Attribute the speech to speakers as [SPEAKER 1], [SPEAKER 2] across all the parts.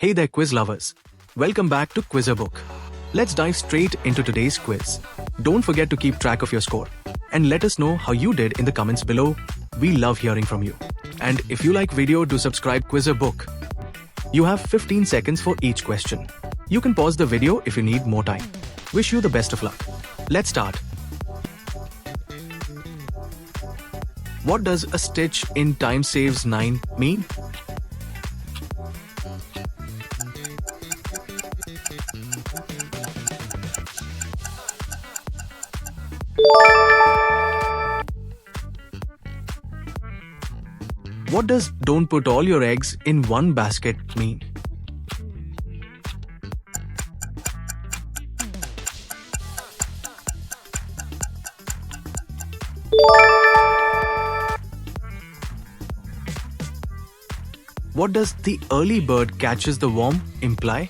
[SPEAKER 1] Hey there, quiz lovers. Welcome back to Quizzer Book. Let's dive straight into today's quiz. Don't forget to keep track of your score and let us know how you did in the comments below. We love hearing from you. And if you like video, do subscribe Quizzer Book. You have 15 seconds for each question. You can pause the video if you need more time. Wish you the best of luck. Let's start. What does a stitch in time saves 9 mean? What does "don't put all your eggs in one basket" mean? What does "the early bird catches the worm" imply?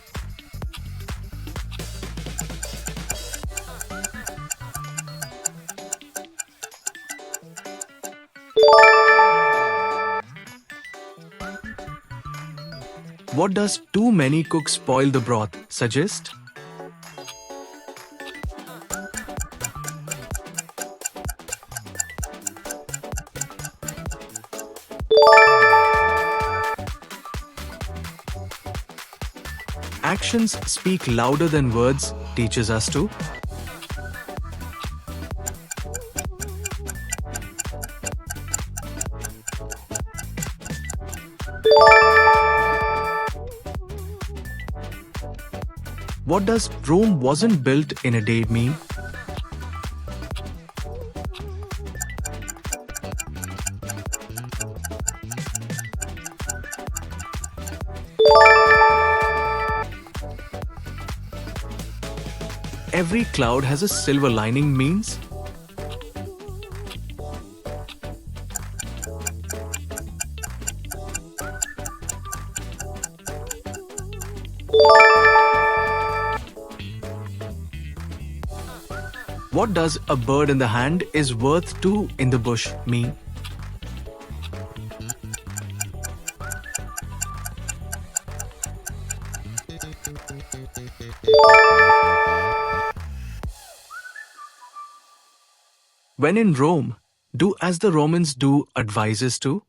[SPEAKER 1] What does "too many cooks spoil the broth" suggest? Actions speak louder than words teaches us to. What does "Rome wasn't built in a day" mean? Every cloud has a silver lining means? What does "a bird in the hand is worth two in the bush" mean? When in Rome, do as the Romans do advises to.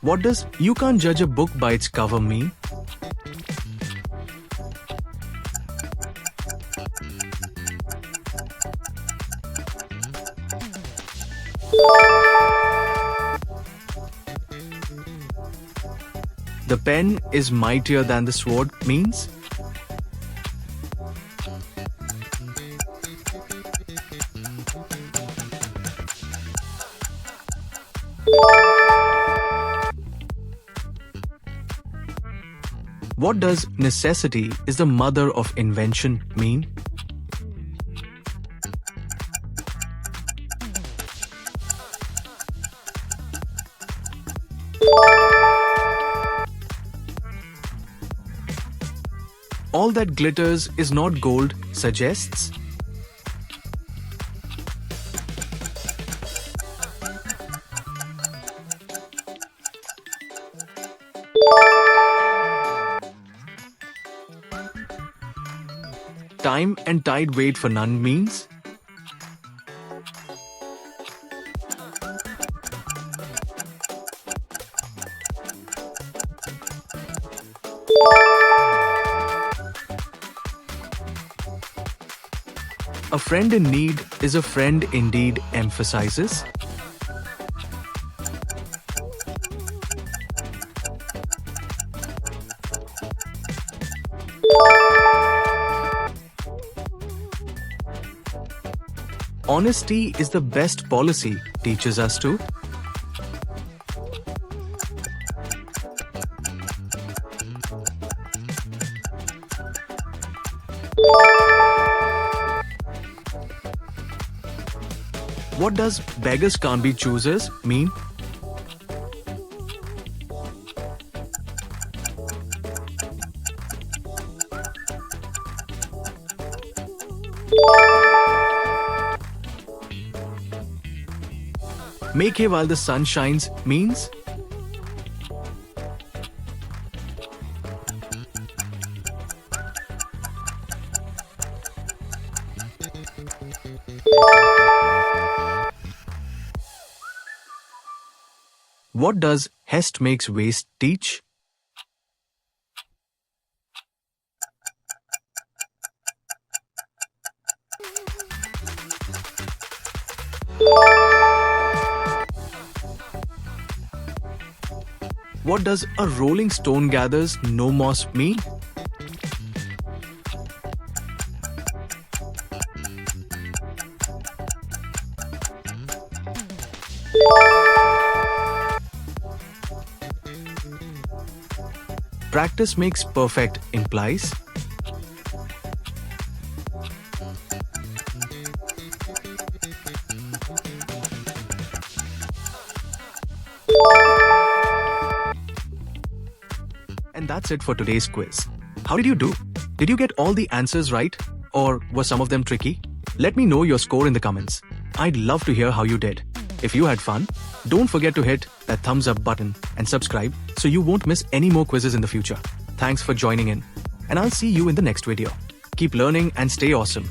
[SPEAKER 1] What does "you can't judge a book by its cover" mean? The pen is mightier than the sword means? What does "necessity is the mother of invention" mean? All that glitters is not gold suggests. Time and tide wait for none means? A friend in need is a friend indeed emphasizes. Honesty is the best policy teaches us to. What does "beggars can't be choosers" mean? Make hay while the sun shines means? What does haste makes waste teach? What does a rolling stone gathers no moss mean? Practice makes perfect implies? And that's it for today's quiz. How did you do? Did you get all the answers right? Or were some of them tricky? Let me know your score in the comments. I'd love to hear how you did. If you had fun, don't forget to hit that thumbs up button and subscribe so you won't miss any more quizzes in the future. Thanks for joining in, and I'll see you in the next video. Keep learning and stay awesome.